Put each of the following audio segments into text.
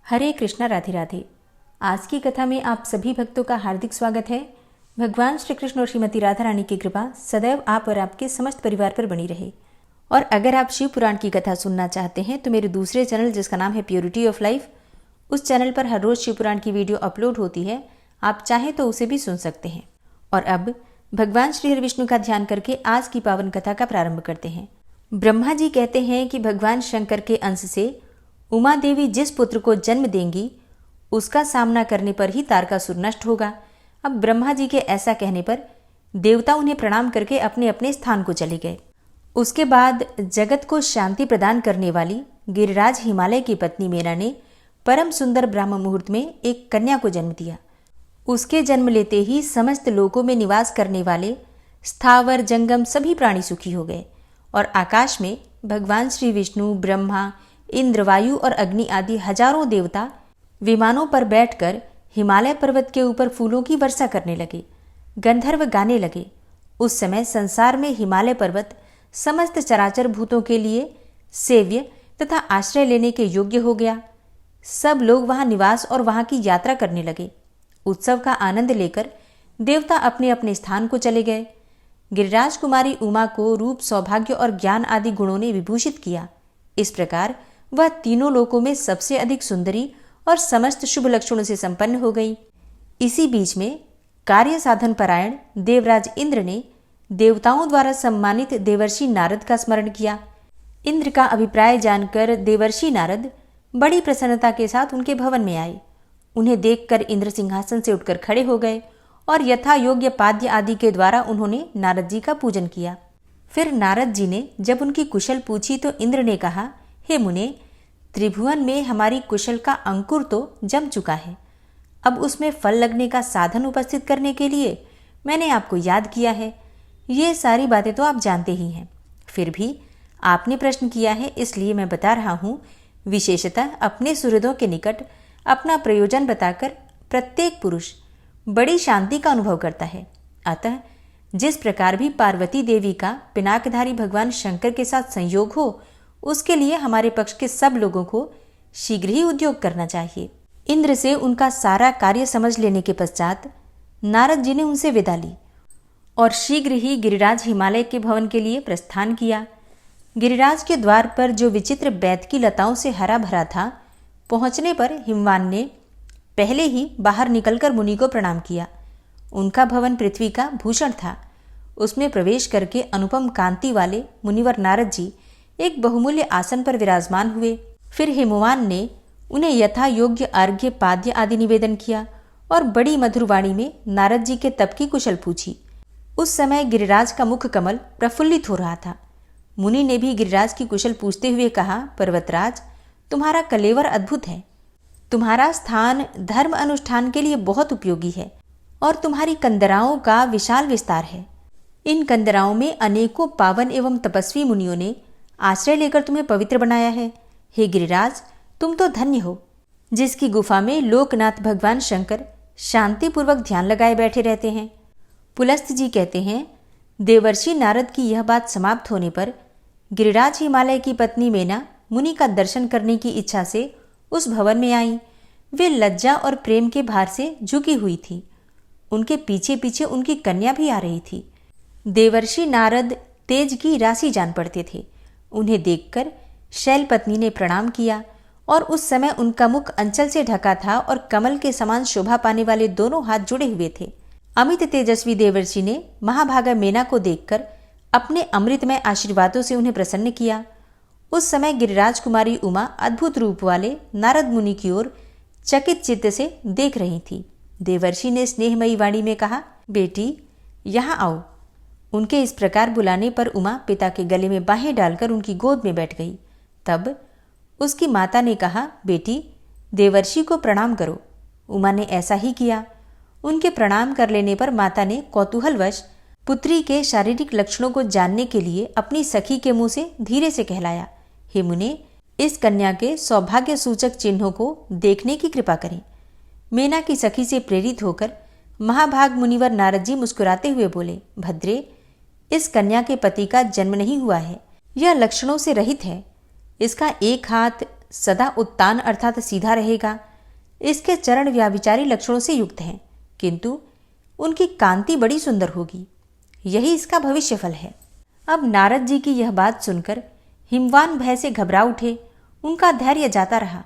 हरे कृष्णा, राधे राधे। आज की कथा में आप सभी भक्तों का हार्दिक स्वागत है। भगवान श्री कृष्ण और श्रीमती राधा रानी की कृपा सदैव आप और आपके समस्त परिवार पर बनी रहे। और अगर आप शिव पुराण की कथा सुनना चाहते हैं तो मेरे दूसरे चैनल, जिसका नाम है प्योरिटी ऑफ लाइफ, उस चैनल पर हर रोज शिव पुराण की वीडियो अपलोड होती है। आप चाहें तो उसे भी सुन सकते हैं। और अब भगवान श्री हरि विष्णु का ध्यान करके आज की पावन कथा का प्रारंभ करते हैं। ब्रह्मा जी कहते हैं कि भगवान शंकर के अंश से उमा देवी जिस पुत्र को जन्म देंगी उसका सामना करने पर ही तारकासुर नष्ट होगा। अब ब्रह्मा जी के ऐसा कहने पर देवता उन्हें प्रणाम करके अपने अपने स्थान को चले गए। उसके बाद जगत को शांति प्रदान करने वाली गिरिराज हिमालय की पत्नी मेना ने परम सुंदर ब्रह्म मुहूर्त में एक कन्या को जन्म दिया। उसके जन्म लेते ही समस्त लोकों में निवास करने वाले स्थावर जंगम सभी प्राणी सुखी हो गए और आकाश में भगवान श्री विष्णु, ब्रह्मा, इंद्र, वायु और अग्नि आदि हजारों देवता विमानों पर बैठकर हिमालय पर्वत के ऊपर फूलों की वर्षा करने लगे। गंधर्व गाने लगे। उस समय संसार में हिमालय पर्वत समस्त चराचर भूतों के लिए सेव्य तथा आश्रय लेने के योग्य हो गया। सब लोग वहां निवास और वहां की यात्रा करने लगे। उत्सव का आनंद लेकर देवता अपने अपने स्थान को चले गए। गिरिराज कुमारी उमा को रूप, सौभाग्य और ज्ञान आदि गुणों ने विभूषित किया। इस प्रकार वह तीनों लोकों में सबसे अधिक सुंदरी और समस्त शुभ लक्षणों से संपन्न हो गई। इसी बीच में कार्य साधन परायण देवराज इंद्र ने देवताओं द्वारा सम्मानित देवर्षि नारद का स्मरण किया। इंद्र का अभिप्राय जानकर देवर्षि नारद बड़ी प्रसन्नता के साथ उनके भवन में आए। उन्हें देखकर इंद्र सिंहासन से उठकर खड़े हो गए और यथा योग्य पाद्य आदि के द्वारा उन्होंने नारद जी का पूजन किया। फिर नारद जी ने जब उनकी कुशल पूछी तो इंद्र ने कहा, हे मुने, त्रिभुवन में हमारी कुशल का अंकुर तो जम चुका है। अब उसमें फल लगने का साधन उपस्थित करने के लिए मैंने आपको याद किया है। ये सारी बातें तो आप जानते ही हैं, फिर भी आपने प्रश्न किया है इसलिए मैं बता रहा हूँ। विशेषतः अपने सुहृदों के निकट अपना प्रयोजन बताकर प्रत्येक पुरुष बड़ी शांति का अनुभव करता है। अतः जिस प्रकार भी पार्वती देवी का पिनाकधारी भगवान शंकर के साथ संयोग हो, उसके लिए हमारे पक्ष के सब लोगों को शीघ्र ही उद्योग करना चाहिए। इंद्र से उनका सारा कार्य समझ लेने के पश्चात नारद जी ने उनसे विदा ली और शीघ्र ही गिरिराज हिमालय के भवन के लिए प्रस्थान किया। गिरिराज के द्वार पर जो विचित्र बैत की लताओं से हरा भरा था, पहुंचने पर हिमवान ने पहले ही बाहर निकलकर मुनि को प्रणाम किया। उनका भवन पृथ्वी का भूषण था। उसमें प्रवेश करके अनुपम कांति वाले मुनिवर नारद जी एक बहुमूल्य आसन पर विराजमान हुए। फिर हिमवान ने उन्हें यथा योग्य अर्घ्य, पाद्य आदि निवेदन किया और बड़ी मधुर वाणी में नारद जी के तप की कुशल पूछी। उस समय गिरिराज का मुख कमल प्रफुल्लित हो रहा था। मुनि ने भी गिरिराज की कुशल पूछते हुए कहा, पर्वतराज, तुम्हारा कलेवर अद्भुत है। तुम्हारा स्थान धर्म अनुष्ठान के लिए बहुत उपयोगी है और तुम्हारी कंदराओं का विशाल विस्तार है। इन कंदराओं में अनेकों पावन एवं तपस्वी मुनियों ने आश्रय लेकर तुम्हें पवित्र बनाया है। हे गिरिराज, तुम तो धन्य हो, जिसकी गुफा में लोकनाथ भगवान शंकर शांतिपूर्वक ध्यान लगाए बैठे रहते हैं। पुलस्त्य जी कहते हैं, देवर्षि नारद की यह बात समाप्त होने पर गिरिराज हिमालय की पत्नी मेना मुनि का दर्शन करने की इच्छा से उस भवन में आई। वे लज्जा और प्रेम के भार से झुकी हुई थी। उनके पीछे पीछे उनकी कन्या भी आ रही थी। देवर्षि नारद तेज की राशि जान पड़ते थे। उन्हें देखकर शैलपत्नी ने प्रणाम किया और उस समय उनका मुख अंचल से ढका था और कमल के समान शोभा पाने वाले दोनों हाथ जुड़े हुए थे। अमित तेजस्वी देवर्षि ने महाभागा मेना को देखकर अपने अमृतमय आशीर्वादों से उन्हें प्रसन्न किया। उस समय गिरिराज कुमारी उमा अद्भुत रूप वाले नारद मुनि की ओर चकित चित्त से देख रही थी। देवर्षि ने स्नेहमयी वाणी में कहा, बेटी, यहाँ आओ। उनके इस प्रकार बुलाने पर उमा पिता के गले में बाहें डालकर उनकी गोद में बैठ गई। तब उसकी माता ने कहा, बेटी, देवर्षि को प्रणाम करो। उमा ने ऐसा ही किया। उनके प्रणाम कर लेने पर माता ने कौतूहलवश पुत्री के शारीरिक लक्षणों को जानने के लिए अपनी सखी के मुंह से धीरे से कहलाया, हे मुने, इस कन्या के सौभाग्य सूचक चिन्हों को देखने की कृपा करें। मेना की सखी से प्रेरित होकर महाभाग मुनिवर नारद जी मुस्कुराते हुए बोले, भद्रे, इस कन्या के पति का जन्म नहीं हुआ है। यह लक्षणों से रहित है। इसका एक हाथ सदा उत्तान अर्थात सीधा रहेगा। इसके चरण व्याभिचारी लक्षणों से युक्त हैं, किंतु उनकी कांति बड़ी सुंदर होगी। यही इसका भविष्य फल है। अब नारद जी की यह बात सुनकर हिमवान भय से घबरा उठे। उनका धैर्य जाता रहा।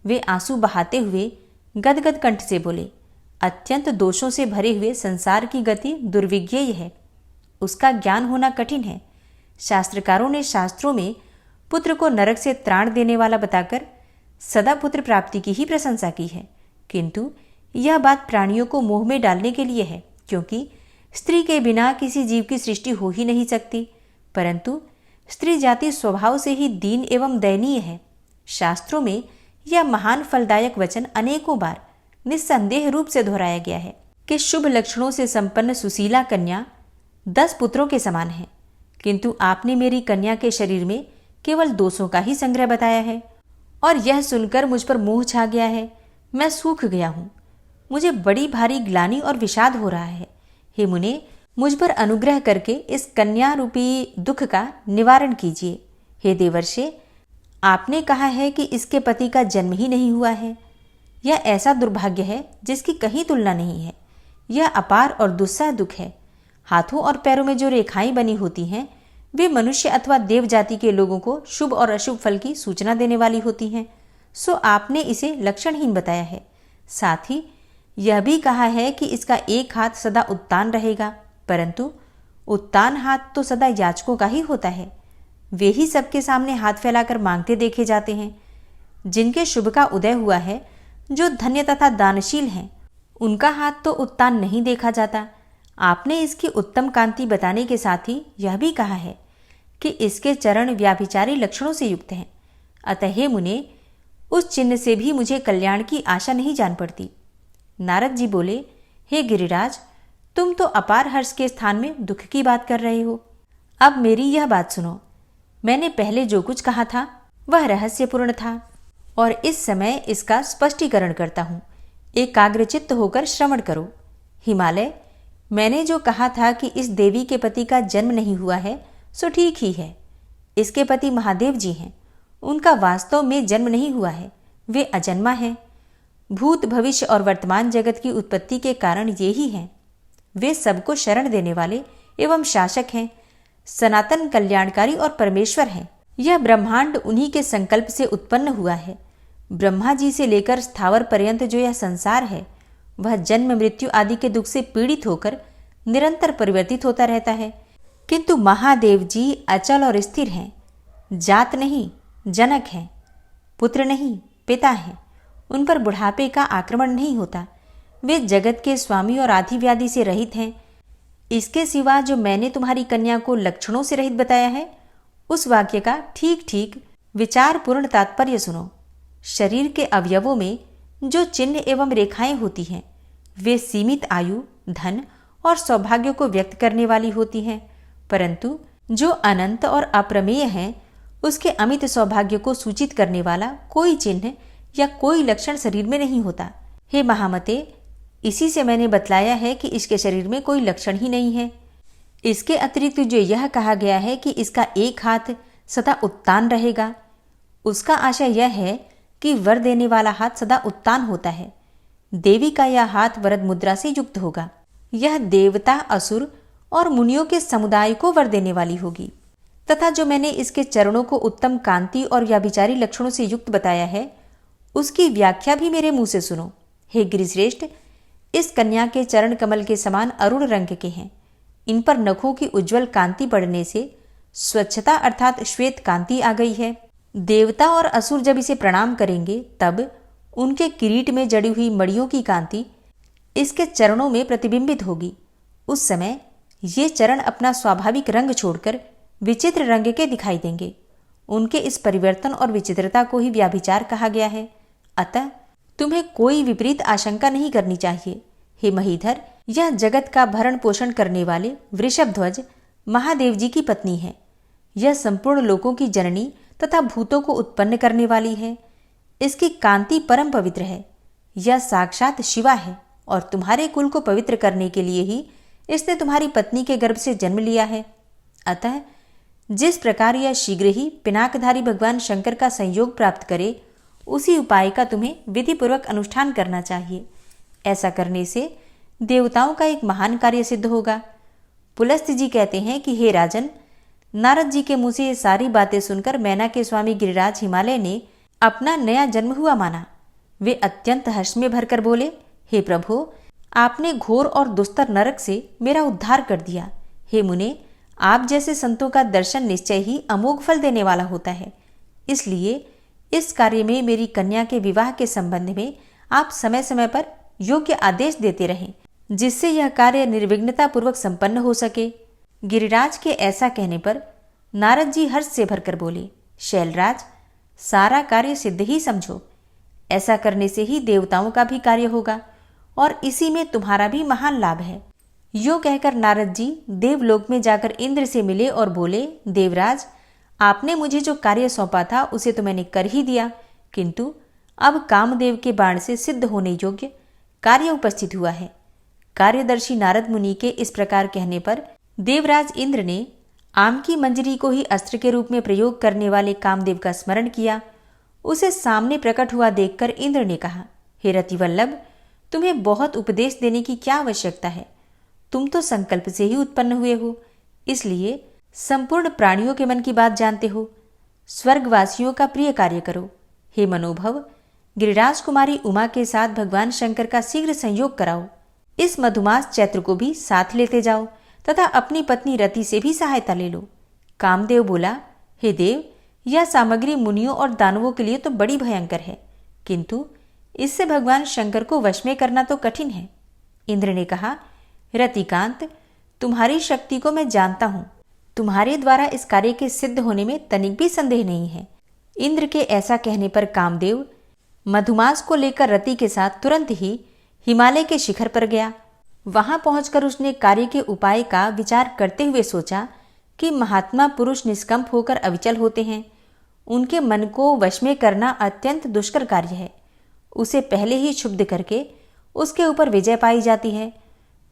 वे आंसू बहाते हुए गदगद कंठ से बोले, अत्यंत दोषों से भरे हुए संसार की गति दुर्विज्ञेय है, उसका ज्ञान होना कठिन है। शास्त्रकारों ने शास्त्रों में पुत्र को नरक से त्राण देने वाला बताकर सदा पुत्र प्राप्ति की ही प्रशंसा की है, किंतु यह बात प्राणियों को मोह में डालने के लिए है, क्योंकि स्त्री के बिना किसी जीव की सृष्टि हो ही नहीं सकती। परंतु स्त्री जाति स्वभाव से ही दीन एवं दयनीय है। शास्त्रों में यह महान फलदायक वचन अनेकों बार निस्संदेह रूप से दोहराया गया है कि शुभ लक्षणों से संपन्न सुशीला कन्या 10 पुत्रों के समान है, किंतु आपने मेरी कन्या के शरीर में केवल दोषों का ही संग्रह बताया है, और यह सुनकर मुझ पर मोह छा गया है। मैं सूख गया हूँ। मुझे बड़ी भारी ग्लानि और विषाद हो रहा है। हे मुने, मुझ पर अनुग्रह करके इस कन्या रूपी दुख का निवारण कीजिए। हे देवर्षे, आपने कहा है कि इसके पति का जन्म ही नहीं हुआ है। यह ऐसा दुर्भाग्य है जिसकी कहीं तुलना नहीं है। यह अपार और दुस्सह दुख है। हाथों और पैरों में जो रेखाएं बनी होती हैं, वे मनुष्य अथवा देव जाति के लोगों को शुभ और अशुभ फल की सूचना देने वाली होती हैं। सो आपने इसे लक्षणहीन बताया है। साथ ही यह भी कहा है कि इसका एक हाथ सदा उत्तान रहेगा, परंतु उत्तान हाथ तो सदा याचकों का ही होता है। वे ही सबके सामने हाथ फैलाकर मांगते देखे जाते हैं। जिनके शुभ का उदय हुआ है, जो धन्य तथा दानशील हैं, उनका हाथ तो उत्तान नहीं देखा जाता। आपने इसकी उत्तम कांति बताने के साथ ही यह भी कहा है कि इसके चरण व्याभिचारी लक्षणों से युक्त हैं। अतः हे मुने, उस चिन्ह से भी मुझे कल्याण की आशा नहीं जान पड़ती। नारद जी बोले, हे गिरिराज, तुम तो अपार हर्ष के स्थान में दुख की बात कर रहे हो। अब मेरी यह बात सुनो। मैंने पहले जो कुछ कहा था वह रहस्यपूर्ण था, और इस समय इसका स्पष्टीकरण करता हूँ। एकाग्रचित्त होकर श्रवण करो। हिमालय, मैंने जो कहा था कि इस देवी के पति का जन्म नहीं हुआ है, सो ठीक ही है। इसके पति महादेव जी हैं। उनका वास्तव में जन्म नहीं हुआ है। वे अजन्मा हैं। भूत, भविष्य और वर्तमान जगत की उत्पत्ति के कारण ये ही हैं। वे सबको शरण देने वाले एवं शासक हैं, सनातन कल्याणकारी और परमेश्वर हैं। यह ब्रह्मांड उन्हीं के संकल्प से उत्पन्न हुआ है। ब्रह्मा जी से लेकर स्थावर पर्यंत जो यह संसार है, वह जन्म मृत्यु आदि के दुख से पीड़ित होकर निरंतर परिवर्तित होता रहता है, किंतु महादेव जी अचल और स्थिर हैं। जात नहीं, जनक हैं। पुत्र नहीं, पिता हैं। उन पर बुढ़ापे का आक्रमण नहीं होता। वे जगत के स्वामी और आदि व्याधि से रहित हैं। इसके सिवा जो मैंने तुम्हारी कन्या को लक्षणों से रहित बताया है, उस वाक्य का ठीक ठीक विचारपूर्ण तात्पर्य सुनो। शरीर के अवयवों में जो चिन्ह एवं रेखाएं होती हैं, वे सीमित आयु, धन और सौभाग्य को व्यक्त करने वाली होती हैं, परंतु जो अनंत और अप्रमेय हैं, उसके अमित सौभाग्य को सूचित करने वाला कोई चिन्ह या कोई लक्षण शरीर में नहीं होता। हे महामते, इसी से मैंने बतलाया है कि इसके शरीर में कोई लक्षण ही नहीं है। इसके अतिरिक्त जो यह कहा गया है कि इसका एक हाथ सदा उत्तान रहेगा, उसका आशय यह है कि वर देने वाला हाथ सदा उत्तान होता है। देवी का यह हाथ वरद मुद्रा से युक्त होगा। यह देवता, असुर और मुनियों के समुदाय को वर देने वाली होगी। तथा जो मैंने इसके चरणों को उत्तम कांति और व्याभिचारी लक्षणों से युक्त बताया है, उसकी व्याख्या भी मेरे मुंह से सुनो। हे गिरिश्रेष्ठ, इस कन्या के चरण कमल के समान अरुण रंग के हैं। इन पर नखों की उज्जवल कांति पड़ने से स्वच्छता अर्थात श्वेत कांति आ गई है। देवता और असुर जब इसे प्रणाम करेंगे, तब उनके किरीट में जड़ी हुई मणियों की कांति इसके चरणों में प्रतिबिंबित होगी। उस समय ये चरण अपना स्वाभाविक रंग छोड़कर विचित्र रंग के दिखाई देंगे। उनके इस परिवर्तन और विचित्रता को ही व्याभिचार कहा गया है। अतः तुम्हें कोई विपरीत आशंका नहीं करनी चाहिए। हे महीधर, यह जगत का भरण पोषण करने वाले वृषभध्वज महादेव जी की पत्नी है। यह संपूर्ण लोकों की जननी तथा भूतों को उत्पन्न करने वाली है। इसकी कांति परम पवित्र है। यह साक्षात शिवा है और तुम्हारे कुल को पवित्र करने के लिए ही इसने तुम्हारी पत्नी के गर्भ से जन्म लिया है। अतः जिस प्रकार यह शीघ्र ही पिनाकधारी भगवान शंकर का संयोग प्राप्त करे, उसी उपाय का तुम्हें विधिपूर्वक अनुष्ठान करना चाहिए। ऐसा करने से देवताओं का एक महान कार्य सिद्ध होगा। पुलस्त्य जी कहते हैं कि हे राजन, नारद जी के मुंह से ये सारी बातें सुनकर मैना के स्वामी गिरिराज हिमालय ने अपना नया जन्म हुआ माना। वे अत्यंत हर्ष में भरकर बोले, हे प्रभु, आपने घोर और दुस्तर नरक से मेरा उद्धार कर दिया। हे मुने, आप जैसे संतों का दर्शन निश्चय ही अमोघ फल देने वाला होता है। इसलिए इस कार्य में मेरी कन्या के विवाह के संबंध में आप समय समय पर योग्य आदेश देते रहें, जिससे यह कार्य निर्विघ्नता पूर्वक संपन्न हो सके। गिरिराज के ऐसा कहने पर नारद जी हर्ष से भरकर बोले, शैलराज, सारा कार्य सिद्ध ही समझो। ऐसा करने से ही देवताओं का भी कार्य होगा और इसी में तुम्हारा भी महान लाभ है। यूं कहकर नारद जी देवलोक में जाकर इंद्र से मिले और बोले, देवराज, आपने मुझे जो कार्य सौंपा था उसे तो मैंने कर ही दिया, किंतु अब कामदेव के बाण से सिद्ध होने योग्य कार्य उपस्थित हुआ है। कार्यदर्शी नारद मुनि के इस प्रकार कहने पर देवराज इंद्र ने आम की मंजरी को ही अस्त्र के रूप में प्रयोग करने वाले कामदेव का स्मरण किया। उसे सामने प्रकट हुआ देखकर इंद्र ने कहा, हे रतिवल्लभ, तुम्हें बहुत उपदेश देने की क्या आवश्यकता है? तुम तो संकल्प से ही उत्पन्न हुए हो, इसलिए संपूर्ण प्राणियों के मन की बात जानते हो। स्वर्गवासियों का प्रिय कार्य करो। हे मनोभव, गिरिराज कुमारी उमा के साथ भगवान शंकर का शीघ्र संयोग कराओ। इस मधुमास चैत्र को भी साथ लेते जाओ तथा अपनी पत्नी रति से भी सहायता ले लो। कामदेव बोला, हे देव, यह सामग्री मुनियों और दानवों के लिए तो बड़ी भयंकर है, किंतु इससे भगवान शंकर को वश में करना तो कठिन है। इंद्र ने कहा, रतिकांत, तुम्हारी शक्ति को मैं जानता हूं। तुम्हारे द्वारा इस कार्य के सिद्ध होने में तनिक भी संदेह नहीं है। इंद्र के ऐसा कहने पर कामदेव मधुमास को लेकर रति के साथ तुरंत ही हिमालय के शिखर पर गया। वहां पहुंचकर उसने कार्य के उपाय का विचार करते हुए सोचा कि महात्मा पुरुष निष्कंप होकर अविचल होते हैं। उनके मन को वश में करना अत्यंत दुष्कर कार्य है। उसे पहले ही क्षुब्ध करके उसके ऊपर विजय पाई जाती है।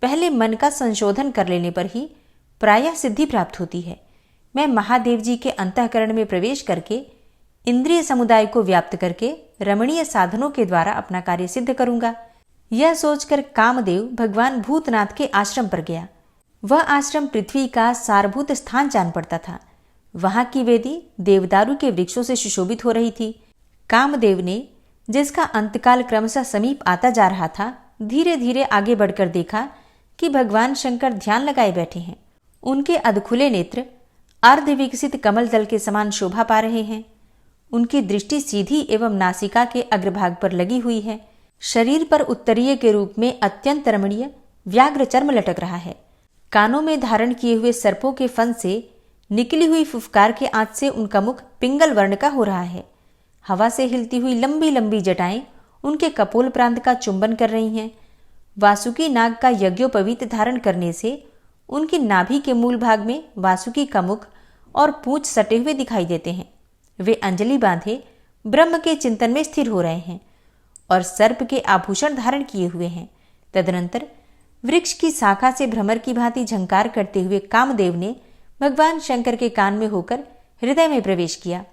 पहले मन का संशोधन कर लेने पर ही प्रायः सिद्धि प्राप्त होती है। मैं महादेव जी के अंतःकरण में प्रवेश करके इंद्रिय समुदाय को व्याप्त करके रमणीय साधनों के द्वारा अपना कार्य सिद्ध करूंगा। यह सोचकर कामदेव भगवान भूतनाथ के आश्रम पर गया। वह आश्रम पृथ्वी का सारभूत स्थान जान पड़ता था। वहां की वेदी देवदारू के वृक्षों से सुशोभित हो रही थी। कामदेव ने, जिसका अंतकाल क्रमशः समीप आता जा रहा था, धीरे धीरे आगे बढ़कर देखा कि भगवान शंकर ध्यान लगाए बैठे हैं। उनके अधखुले नेत्र अर्ध विकसित कमल दल के समान शोभा पा रहे हैं। उनकी दृष्टि सीधी एवं नासिका के अग्रभाग पर लगी हुई है। शरीर पर उत्तरीय के रूप में अत्यंत रमणीय व्याघ्र चर्म लटक रहा है। कानों में धारण किए हुए सर्पों के फन से निकली हुई फुफकार के आंच से उनका मुख पिंगल वर्ण का हो रहा है। हवा से हिलती हुई लंबी लंबी जटाएं उनके कपोल प्रांत का चुंबन कर रही हैं। वासुकी नाग का यज्ञोपवीत धारण करने से उनकी नाभि के मूल भाग में वासुकी का मुख और पूंछ सटे हुए दिखाई देते हैं। वे अंजलि बांधे ब्रह्म के चिंतन में स्थिर हो रहे हैं और सर्प के आभूषण धारण किए हुए हैं। तदनंतर वृक्ष की शाखा से भ्रमर की भांति झंकार करते हुए कामदेव ने भगवान शंकर के कान में होकर हृदय में प्रवेश किया।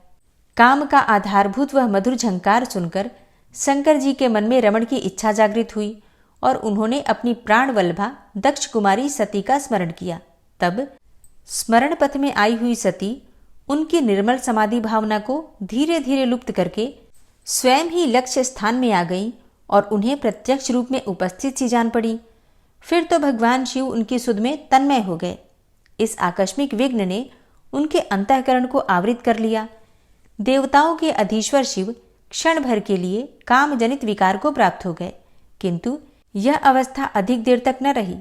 काम का आधारभूत वह मधुर झंकार सुनकर शंकर जी के मन में रमण की इच्छा जागृत हुई और उन्होंने अपनी प्राण वल्लभा दक्ष कुमारी सती का स्मरण किया। तब स्मरण पथ में आई हुई सती उनकी निर्मल समाधि भावना को धीरे धीरे लुप्त करके स्वयं ही लक्ष्य स्थान में आ गई और उन्हें प्रत्यक्ष रूप में उपस्थित सी जान पड़ी। फिर तो भगवान शिव उनकी सुध में तन्मय हो गए। इस आकस्मिक विघ्न ने उनके अंतःकरण को आवृत कर लिया। देवताओं के अधीश्वर शिव क्षण भर के लिए काम जनित विकार को प्राप्त हो गए, किंतु यह अवस्था अधिक देर तक न रही।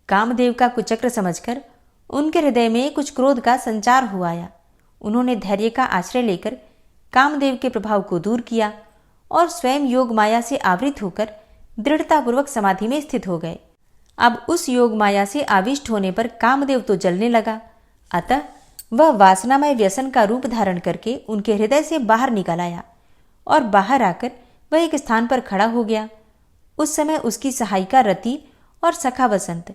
कामदेव का कुचक्र समझकर उनके हृदय में कुछ क्रोध का संचार हो आया। उन्होंने धैर्य का आश्रय लेकर कामदेव के प्रभाव को दूर किया और स्वयं योग माया से आवृत होकर दृढ़तापूर्वक समाधि में स्थित हो गए। अब उस योग माया से आविष्ट होने पर कामदेव तो जलने लगा, अतः वह वासनामय व्यसन का रूप धारण करके उनके हृदय से बाहर निकल आया और बाहर आकर वह एक स्थान पर खड़ा हो गया। उस समय उसकी सहायिका रति और सखा वसंत,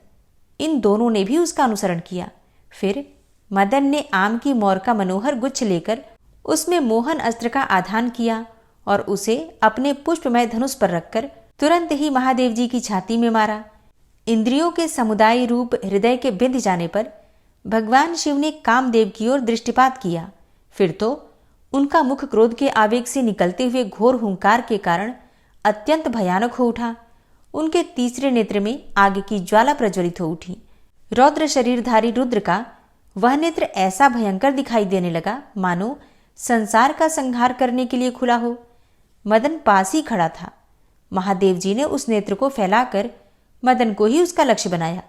इन दोनों ने भी उसका अनुसरण किया। फिर मदन ने आम की मोर का मनोहर गुच्छ लेकर उसमें मोहन अस्त्र का आधान किया और उसे अपने पुष्पमय धनुष पर रखकर तुरंत ही महादेव जी की छाती में मारा। इंद्रियों के समुदाय रूप हृदय के बिंध जाने पर भगवान शिव ने कामदेव की ओर दृष्टिपात किया। फिर तो उनका मुख क्रोध के आवेग से निकलते हुए घोर हुंकार के कारण अत्यंत भयानक हो उठा। उनके तीसरे नेत्र में आग की ज्वाला प्रज्वलित हो उठी। रौद्र शरीरधारी रुद्र का वह नेत्र ऐसा भयंकर दिखाई देने लगा मानो संसार का संहार करने के लिए खुला हो। मदन पास ही खड़ा था। महादेव जी ने उस नेत्र को फैलाकर मदन को ही उसका लक्ष्य बनाया।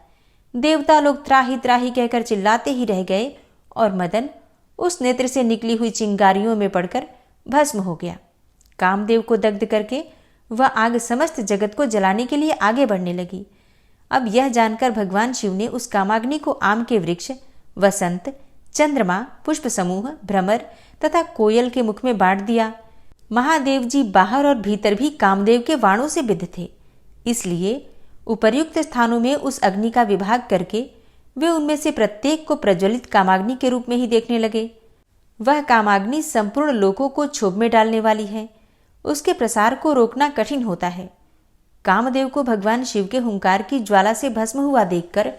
देवता लोग त्राही त्राही कहकर चिल्लाते ही रह गए और मदन उस नेत्र से निकली हुई चिंगारियों में पड़कर भस्म हो गया। कामदेव को दग्ध करके वह आग समस्त जगत को जलाने के लिए आगे बढ़ने लगी। अब यह जानकर भगवान शिव ने उस कामाग्नि को आम के वृक्ष, वसंत, चंद्रमा, पुष्प समूह, भ्रमर तथा कोयल के मुख में बांट दिया। महादेव जी बाहर और भीतर भी कामदेव के वाणों से बिद्ध थे, इसलिए उपर्युक्त स्थानों में उस अग्नि का विभाग करके वे उनमें से प्रत्येक को प्रज्वलित कामाग्नि के रूप में ही देखने लगे। वह कामाग्नि संपूर्ण लोकों को क्षोभ में डालने वाली है, उसके प्रसार को रोकना कठिन होता है। कामदेव को भगवान शिव के हुंकार की ज्वाला से भस्म हुआ देखकर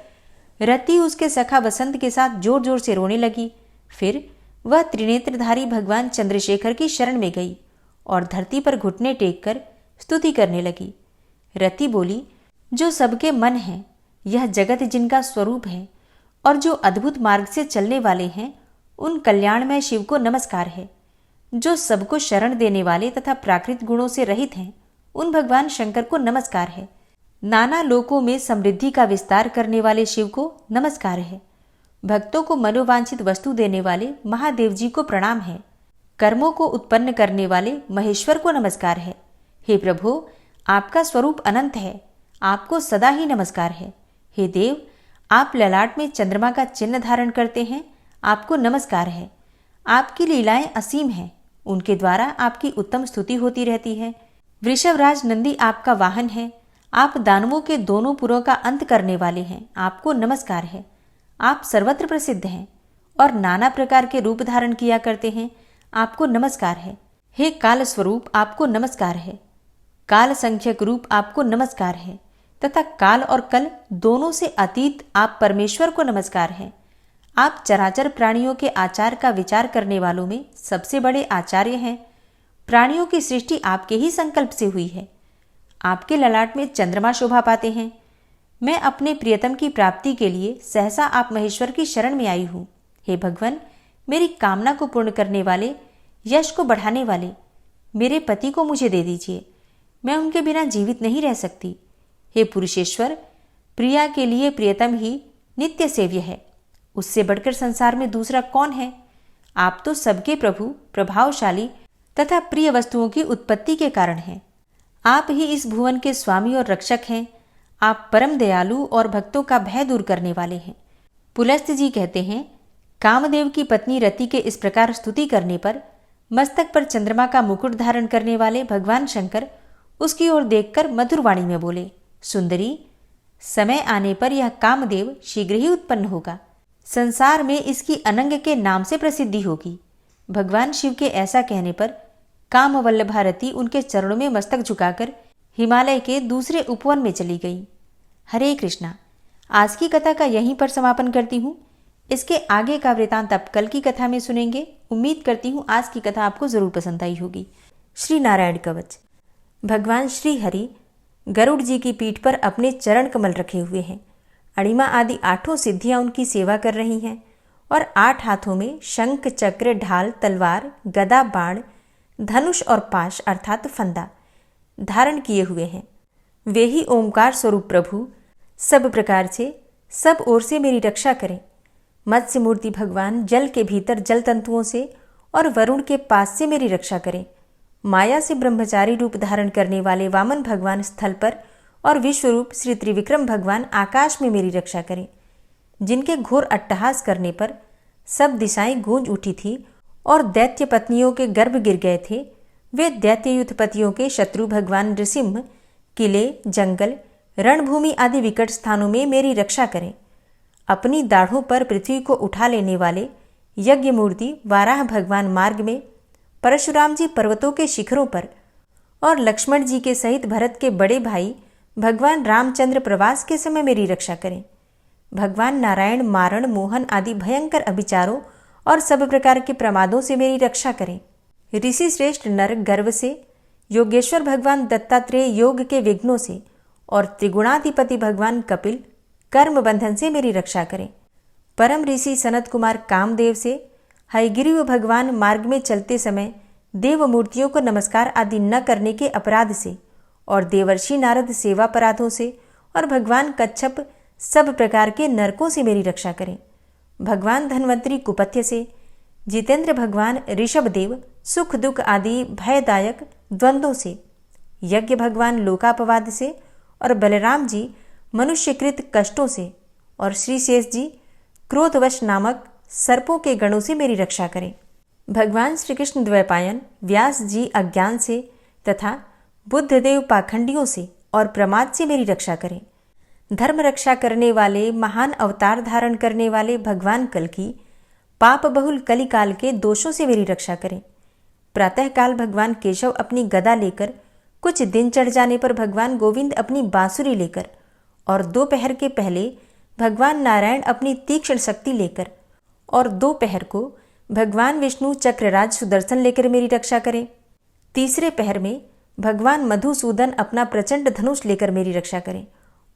रति उसके सखा वसंत के साथ जोर जोर से रोने लगी। फिर वह त्रिनेत्रधारी भगवान चंद्रशेखर की शरण में गई और धरती पर घुटने टेक कर स्तुति करने लगी। रति बोली, जो सबके मन है, यह जगत जिनका स्वरूप है और जो अद्भुत मार्ग से चलने वाले हैं, उन कल्याणमय शिव को नमस्कार है। जो सबको शरण देने वाले तथा प्राकृत गुणों से रहित हैं, उन भगवान शंकर को नमस्कार है। नाना लोकों में समृद्धि का विस्तार करने वाले शिव को नमस्कार है। भक्तों को मनोवांछित वस्तु देने वाले महादेव जी को प्रणाम है। कर्मों को उत्पन्न करने वाले महेश्वर को नमस्कार है। हे प्रभु, आपका स्वरूप अनंत है, आपको सदा ही नमस्कार है। हे देव, आप ललाट में चंद्रमा का चिन्ह धारण करते हैं, आपको नमस्कार है। आपकी लीलाएं असीम हैं, उनके द्वारा आपकी उत्तम स्तुति होती रहती है। वृषभराज नंदी आपका वाहन है। आप दानवों के दोनों पुरों का अंत करने वाले हैं, आपको नमस्कार है। आप सर्वत्र प्रसिद्ध हैं और नाना प्रकार के रूप धारण किया करते हैं, आपको नमस्कार है। हे काल स्वरूप, आपको नमस्कार है। काल संख्यक रूप, आपको नमस्कार है तथा काल और कल दोनों से अतीत आप परमेश्वर को नमस्कार है। आप चराचर प्राणियों के आचार का विचार करने वालों में सबसे बड़े आचार्य हैं। प्राणियों की सृष्टि आपके ही संकल्प से हुई है। आपके ललाट में चंद्रमा शोभा पाते हैं। मैं अपने प्रियतम की प्राप्ति के लिए सहसा आप महेश्वर की शरण में आई हूँ। हे भगवान, मेरी कामना को पूर्ण करने वाले, यश को बढ़ाने वाले मेरे पति को मुझे दे दीजिए। मैं उनके बिना जीवित नहीं रह सकती। हे पुरुषेश्वर, प्रिया के लिए प्रियतम ही नित्य सेव्य है, उससे बढ़कर संसार में दूसरा कौन है। आप तो सबके प्रभु, प्रभावशाली तथा प्रिय वस्तुओं की उत्पत्ति के कारण हैं। आप ही इस भुवन के स्वामी और रक्षक हैं। आप परम दयालु और भक्तों का भय दूर करने वाले हैं। पुलस्त्य जी कहते हैं, कामदेव की पत्नी रति के इस प्रकार स्तुति करने पर मस्तक पर चंद्रमा का मुकुट धारण करने वाले भगवान शंकर उसकी ओर देखकर मधुर वाणी में बोले, सुंदरी, समय आने पर यह कामदेव शीघ्र ही उत्पन्न होगा। संसार में इसकी अनंग के नाम से प्रसिद्धि होगी। भगवान शिव के ऐसा कहने पर कामवल्लभा रति उनके चरणों में मस्तक झुकाकर हिमालय के दूसरे उपवन में चली गई। हरे कृष्णा। आज की कथा का यहीं पर समापन करती हूँ। इसके आगे का वृतांत आप कल की कथा में सुनेंगे। उम्मीद करती हूँ आज की कथा आपको जरूर पसंद आई होगी। श्री नारायण कवच। भगवान श्री हरि गरुड़ जी की पीठ पर अपने चरण कमल रखे हुए हैं। अणिमा आदि 8 सिद्धियां उनकी सेवा कर रही हैं और 8 हाथों में शंख, चक्र, ढाल, तलवार, गदा, बाण, धनुष और पाश अर्थात फंदा धारण किए हुए हैं। वे ही ओंकार स्वरूप प्रभु सब प्रकार से, सब ओर से मेरी रक्षा करें। मत्स्य मूर्ति भगवान जल के भीतर जल तंतुओं से और वरुण के पास से मेरी रक्षा करें। माया से ब्रह्मचारी रूप धारण करने वाले वामन भगवान स्थल पर और विश्वरूप श्री त्रिविक्रम भगवान आकाश में मेरी रक्षा करें। जिनके घोर अट्टहास करने पर सब दिशाएं गूंज उठी थी और दैत्य पत्नियों के गर्भ गिर गए थे, वे दैत्ययुत पतियों के शत्रु भगवान नृसिंह किले, जंगल, रणभूमि आदि विकट स्थानों में मेरी रक्षा करें। अपनी दाढ़ों पर पृथ्वी को उठा लेने वाले यज्ञ मूर्ति वाराह भगवान मार्ग में, परशुराम जी पर्वतों के शिखरों पर और लक्ष्मण जी के सहित भरत के बड़े भाई भगवान रामचंद्र प्रवास के समय मेरी रक्षा करें। भगवान नारायण मारण मोहन आदि भयंकर अभिचारों और सब प्रकार के प्रमादों से मेरी रक्षा करें। ऋषि श्रेष्ठ नर गर्व से, योगेश्वर भगवान दत्तात्रेय योग के विघ्नों से और त्रिगुणाधिपति भगवान कपिल कर्म बंधन से मेरी रक्षा करें। परम ऋषि सनत कुमार कामदेव से, हयग्रीव भगवान मार्ग में चलते समय देव मूर्तियों को नमस्कार आदि न करने के अपराध से और देवर्षि नारद सेवा अपराधों से और भगवान कच्छप सब प्रकार के नरकों से मेरी रक्षा करें। भगवान धन्वंतरी कुपथ्य से, जितेंद्र भगवान ऋषभदेव सुख दुख आदि भयदायक द्वंद्वों से, यज्ञ भगवान लोकापवाद से और बलराम जी मनुष्यकृत कष्टों से और श्री शेष जी क्रोधवश नामक सर्पों के गणों से मेरी रक्षा करें। भगवान श्री कृष्ण द्वैपायन व्यास जी अज्ञान से तथा बुद्धदेव पाखंडियों से और प्रमाद से मेरी रक्षा करें। धर्म रक्षा करने वाले महान अवतार धारण करने वाले भगवान कल्कि पाप बहुल कलिकाल के दोषों से मेरी रक्षा करें। प्रातःकाल भगवान केशव अपनी गदा लेकर, कुछ दिन चढ़ जाने पर भगवान गोविंद अपनी बांसुरी लेकर और दोपहर के पहले भगवान नारायण अपनी तीक्ष्ण शक्ति लेकर और दोपहर को भगवान विष्णु चक्रराज सुदर्शन लेकर मेरी रक्षा करें। तीसरे पहर में भगवान मधुसूदन अपना प्रचंड धनुष लेकर मेरी रक्षा करें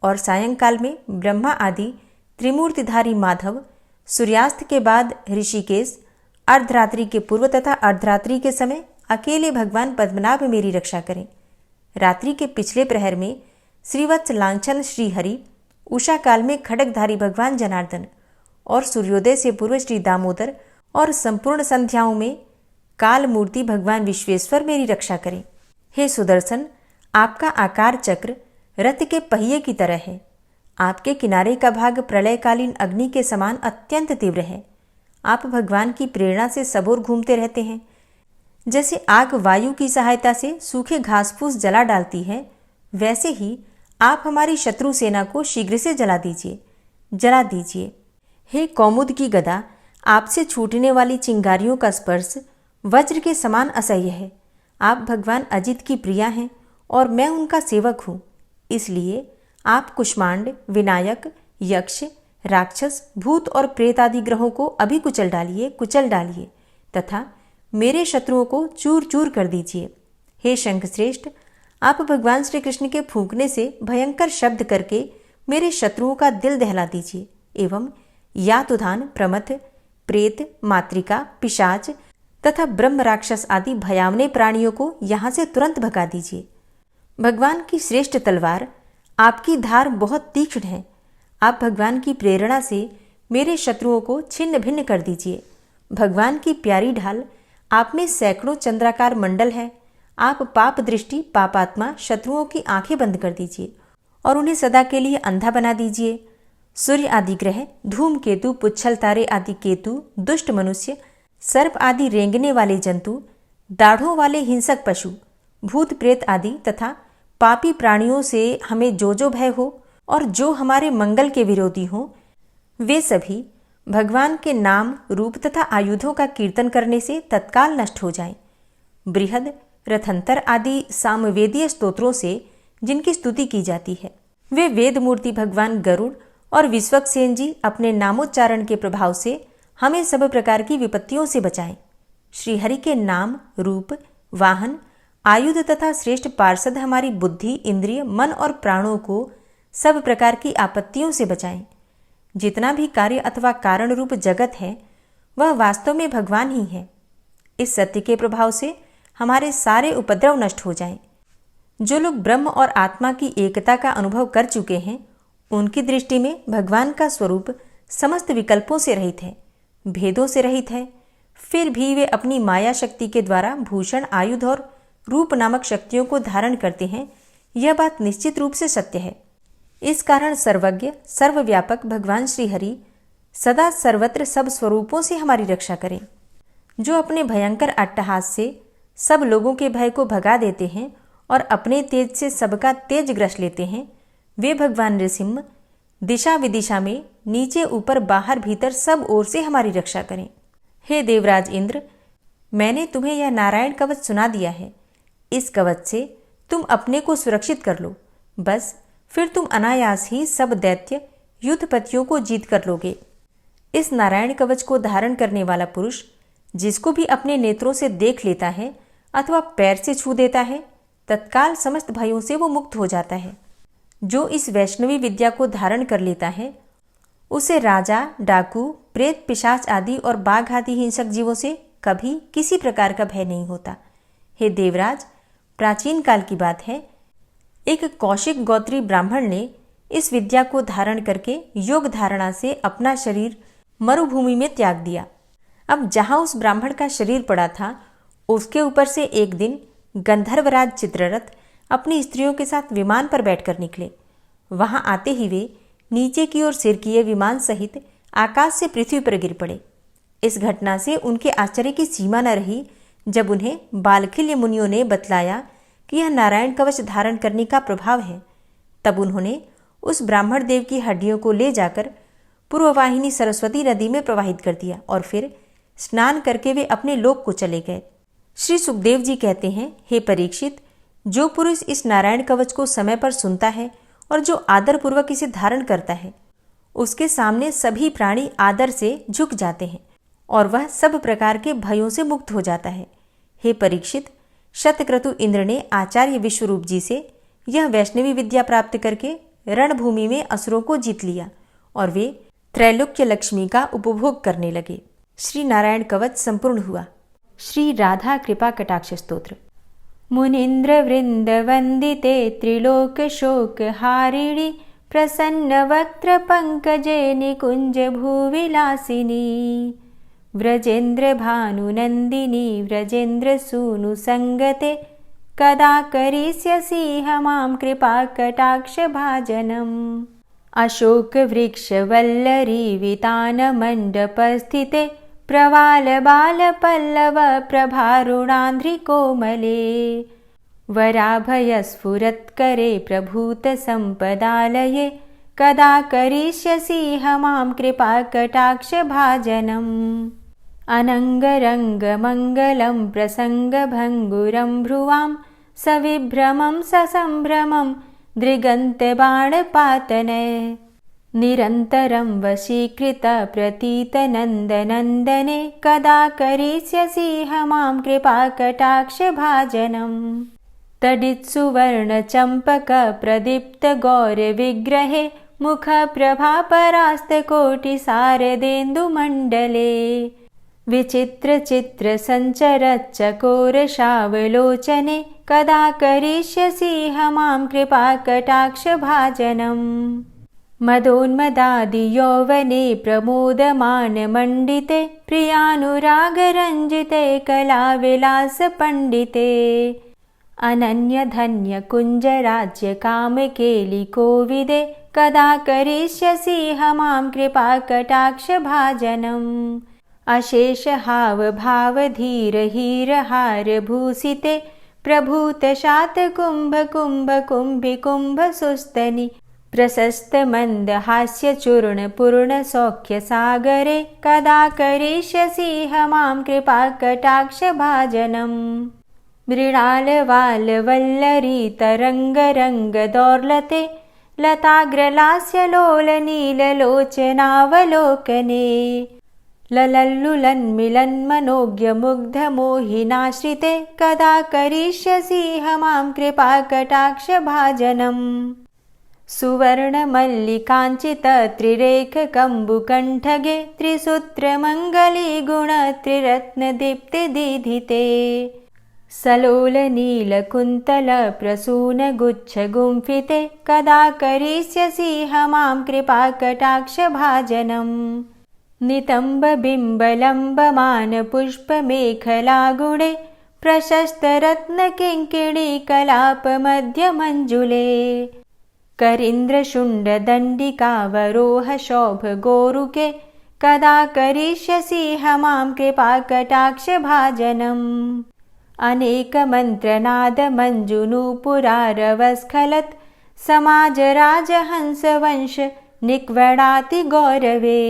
और सायंकाल में ब्रह्मा आदि त्रिमूर्तिधारी माधव, सूर्यास्त के बाद ऋषिकेश, अर्धरात्रि के पूर्व तथा अर्धरात्रि के समय अकेले भगवान पद्मनाभ मेरी रक्षा करें। रात्रि के पिछले प्रहर में श्रीवत्स लांछन श्रीहरि, उषा काल में खड्गधारी भगवान जनार्दन और सूर्योदय से पूर्व श्री दामोदर और संपूर्ण संध्याओं में काल मूर्ति भगवान विश्वेश्वर मेरी रक्षा करें। हे सुदर्शन, आपका आकार चक्र रथ के पहिए की तरह है। आपके किनारे का भाग प्रलयकालीन अग्नि के समान अत्यंत तीव्र है। आप भगवान की प्रेरणा से सबोर घूमते रहते हैं। जैसे आग वायु की सहायता से सूखे घास फूस जला डालती है, वैसे ही आप हमारी शत्रु सेना को शीघ्र से जला दीजिए। हे कौमुद की गदा, आपसे छूटने वाली चिंगारियों का स्पर्श वज्र के समान असह्य है। आप भगवान अजित की प्रिया हैं और मैं उनका सेवक हूँ। इसलिए आप कुष्मांड, विनायक, यक्ष, राक्षस, भूत और प्रेत आदि ग्रहों को अभी कुचल डालिए तथा मेरे शत्रुओं को चूर चूर कर दीजिए। हे शंखश्रेष्ठ, आप भगवान श्री कृष्ण के फूंकने से भयंकर शब्द करके मेरे शत्रुओं का दिल दहला दीजिए एवं यातुधान, प्रमथ, प्रेत, मातृका, पिशाच तथा ब्रह्म राक्षस आदि भयावने प्राणियों को यहाँ से तुरंत भगा दीजिए। भगवान की श्रेष्ठ तलवार, आपकी धार बहुत तीक्ष्ण है। आप भगवान की प्रेरणा से मेरे शत्रुओं को छिन्न भिन्न कर दीजिए। भगवान की प्यारी ढाल, आप में सैकड़ों चंद्राकार मंडल है। आप पाप दृष्टि पापात्मा शत्रुओं की आंखें बंद कर दीजिए और उन्हें सदा के लिए अंधा बना दीजिए। सूर्य आदि ग्रह, धूमकेतु, पुच्छल तारे आदि केतु, दुष्ट मनुष्य, सर्प आदि रेंगने वाले जंतु, दाढ़ों वाले हिंसक पशु, भूत प्रेत आदि तथा पापी प्राणियों से हमें जो भय हो और जो हमारे मंगल के विरोधी हों, वे सभी भगवान के नाम, रूप तथा आयुधों का कीर्तन करने से तत्काल नष्ट हो जाएं। बृहद, रथंतर आदि सामवेदीय स्तोत्रों से जिनकी स्तुति की जाती है, वे वेद मूर्ति भगवान गरुड़ और विश्वक्सेन जी अपने नामोच्चारण के प्रभाव से हमें सब प्रकार की विपत्तियों से बचाएं। श्रीहरि के नाम, रूप, वाहन, आयुध तथा श्रेष्ठ पार्षद हमारी बुद्धि, इंद्रिय, मन और प्राणों को सब प्रकार की आपत्तियों से बचाएं। जितना भी कार्य अथवा कारण रूप जगत है, वह वास्तव में भगवान ही है। इस सत्य के प्रभाव से हमारे सारे उपद्रव नष्ट हो जाएं। जो लोग ब्रह्म और आत्मा की एकता का अनुभव कर चुके हैं, उनकी दृष्टि में भगवान का स्वरूप समस्त विकल्पों से रहित है, भेदों से रहित है। फिर भी वे अपनी माया शक्ति के द्वारा भूषण, आयुध और रूप नामक शक्तियों को धारण करते हैं। यह बात निश्चित रूप से सत्य है। इस कारण सर्वज्ञ, सर्वव्यापक भगवान श्रीहरि सदा सर्वत्र सब स्वरूपों से हमारी रक्षा करें। जो अपने भयंकर अट्टहास से सब लोगों के भय को भगा देते हैं और अपने तेज से सबका तेज ग्रस लेते हैं, वे भगवान नृसिंह, दिशा विदिशा में, नीचे ऊपर बाहर भीतर सब ओर से हमारी रक्षा करें। हे देवराज इंद्र, मैंने तुम्हें यह नारायण कवच सुना दिया है। इस कवच से तुम अपने को सुरक्षित कर लो, बस फिर तुम अनायास ही सब दैत्य युद्धपतियों को जीत कर लोगे। इस नारायण कवच को धारण करने वाला पुरुष जिसको भी अपने नेत्रों से देख लेता है अथवा पैर से छू देता है, तत्काल समस्त भयों से वो मुक्त हो जाता है। जो इस वैष्णवी विद्या को धारण कर लेता है उसे राजा, डाकू, प्रेत, पिशाच आदि और बाघ आदि हिंसक जीवों से कभी किसी प्रकार का भय नहीं होता। हे देवराज, प्राचीन काल की बात है, एक कौशिक गोत्री ब्राह्मण ने इस विद्या को धारण करके योग धारणा से अपना शरीर मरुभूमि में त्याग दिया। अब जहाँ उस ब्राह्मण का शरीर पड़ा था, उसके ऊपर से एक दिन गंधर्वराज चित्ररथ अपनी स्त्रियों के साथ विमान पर बैठकर निकले। वहां आते ही वे नीचे की ओर सिरकिए विमान सहित आकाश से पृथ्वी पर गिर पड़े। इस घटना से उनके आश्चर्य की सीमा न रही जब उन्हें बालखिल्य मुनियों ने बतलाया कि यह नारायण कवच धारण करने का प्रभाव है। तब उन्होंने उस ब्राह्मण देव की हड्डियों को ले जाकर पूर्ववाहिनी सरस्वती नदी में प्रवाहित कर दिया और फिर स्नान करके वे अपने लोक को चले गए। श्री सुखदेव जी कहते हैं, हे परीक्षित, जो पुरुष इस नारायण कवच को समय पर सुनता है और जो आदरपूर्वक इसे धारण करता है, उसके सामने सभी प्राणी आदर से झुक जाते हैं और वह सब प्रकार के भयों से मुक्त हो जाता है। हे परीक्षित, शतक्रतु इंद्र ने आचार्य विश्वरूप जी से यह वैष्णवी विद्या प्राप्त करके रणभूमि में असुरों को जीत लिया और वे त्रैलोक्य लक्ष्मी का उपभोग करने लगे। श्री नारायण कवच संपूर्ण हुआ। श्री राधा कृपा कटाक्ष स्तोत्र। मुनीन्द्र वृंद वंदिते त्रिलोक शोक हारिणी प्रसन्न वक्त्र पंकजे निकुंज भूविलासिनी व्रजेन्द्र भानुनंदिनी व्रजेन्द्र सूनु संगते कदा करिष्यसि मां कृपा कटाक्ष भाजनम्। अशोक वृक्ष वल्लरी वितान मंडपस्थिते प्रवाल बाल पल्लव प्रभारुणांध्रि कोमले वराभय स्फुरत्करे प्रभूत संपदालये कदा करिष्यसि मां कृपा कटाक्ष भाजनम्। अनंगरंग मंगलम प्रसंग भंगुरं भ्रुवां सविभ्रमं ससंभ्रमं दृगन्त बाणपातने निरन्तरं वशीकृत प्रतीत नन्दनन्दने कदा करिष्यसि मां कृपा कटाक्ष भाजनम्। तडित्सुवर्ण चम्पक प्रदीप्त गौर विग्रहे मुख प्रभा परास्त कोटि शारदेन्दुमण्डले विचित्र चित्र संचर चकोर शावलोचने कदा करिष्यसि मां कृपा कटाक्ष भाजनम्। मदोन्मदादि यौवने प्रमोदमान मंडिते प्रियानुराग रंजिते कला विलास पंडिते अनन्य धन्य कुंज राज्य काम केलि कोविदे कदा करिष्यसि मां कृपा कटाक्ष भाजनम्। अशेष हाव भाव धीर हीर हार भूषिते प्रभूत शात कुंभ कुंभ कुंभि कुंभ सुस्तनि प्रशस्त मंद हास्य चूर्ण पूर्ण सौख्य सागरे कदा करिष्यसि मां कृपा कटाक्ष भाजनम्। मृणाल वाल वल्लरी तरंग रंग दौर्लते लताग्रलास्य लोल नील लोचनावलोकने ललल्लुलन्मिलन्मनोज्ञ मुग्ध मोहिनाश्रिते कदा करिष्यसि मां कृपा कटाक्ष भाजनम्। सुवर्ण मल्लिकांचित त्रिरेख कंबुकंठगे त्रिसूत्र मंगली गुण त्रिरत्न दीप्ति दीधिते सलोल नील कुंतल प्रसून गुच्छ गुंफिते कदा करिष्यसि मां कृपा कटाक्ष भाजनम्। नितंब बिंबलंब मान पुष्प मेखला गुणे प्रशस्त रत्न किंकिणी कलाप मध्य मंजुले करींद्र शुंड दंडिकावरोह शोभ गोरुके कदा करिष्यसि मां कृपा कटाक्ष भाजनम्। अनेक मंत्रनाद मंजुनूपुरारवस्खलत् समाज राजहंस वंश निक्वडाति गौरवे।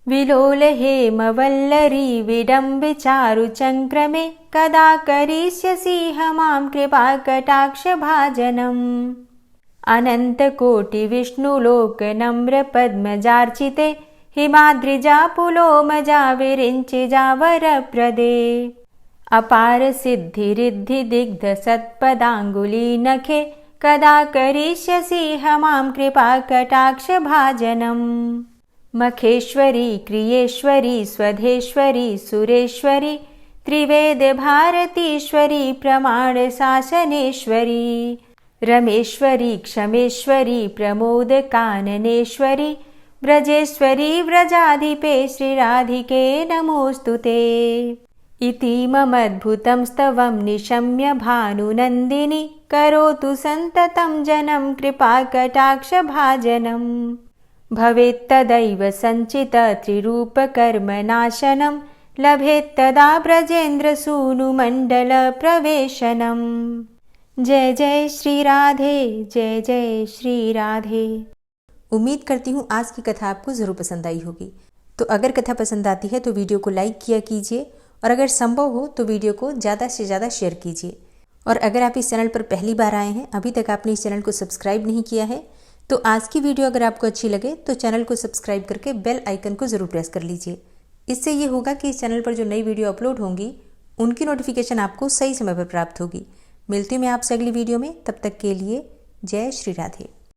विलोल हेमवल्लरी विडम्बिचारुचङ्क्रमे कदा करिष्यसि मां कृपाकटाक्षभाजनम्। अनन्तकोटिविष्णुलोकनम्रपद्मजार्चिते हिमाद्रिजापुलोमजा विरिञ्चिजावरप्रदे। अपारसिद्धिरिद्धिदिग्धसत्पदाङ्गुलीनखे कदा करिष्यसि मां कृपाकटाक्षभाजनम्। मखेश्वरी क्रियेश्वरी स्वधेश्वरी सुरेश्वरी त्रिवेदभारतीश्वरी प्रमाणशासनेश्वरी। रमेश्वरी क्षमेश्वरी प्रमोदकाननेश्वरी व्रजेश्वरी व्रजाधिपे श्रीराधिके नमोऽस्तुते। इति ममद्भुतं स्तवं निशम्य भानुनन्दिनी करोतु सन्ततं जनं कृपाकटाक्षभाजनम्। भवेत्तदैव सञ्चित त्रिरूपकर्मनाशनं लभेत्तदा ब्रजेन्द्रसूनुमण्डलप्रवेशनम्। जय जय श्री राधे, जय जय श्री राधे। उम्मीद करती हूँ आज की कथा आपको ज़रूर पसंद आई होगी। तो अगर कथा पसंद आती है तो वीडियो को लाइक किया कीजिए और अगर संभव हो तो वीडियो को ज़्यादा से ज़्यादा शेयर कीजिए। और अगर आप इस चैनल पर पहली बार आए हैं, अभी तक आपने इस चैनल को सब्सक्राइब नहीं किया है, तो आज की वीडियो अगर आपको अच्छी लगे तो चैनल को सब्सक्राइब करके बेल आइकन को ज़रूर प्रेस कर लीजिए। इससे ये होगा कि इस चैनल पर जो नई वीडियो अपलोड होंगी उनकी नोटिफिकेशन आपको सही समय पर प्राप्त होगी। मिलती हूँ मैं आपसे अगली वीडियो में, तब तक के लिए जय श्री राधे।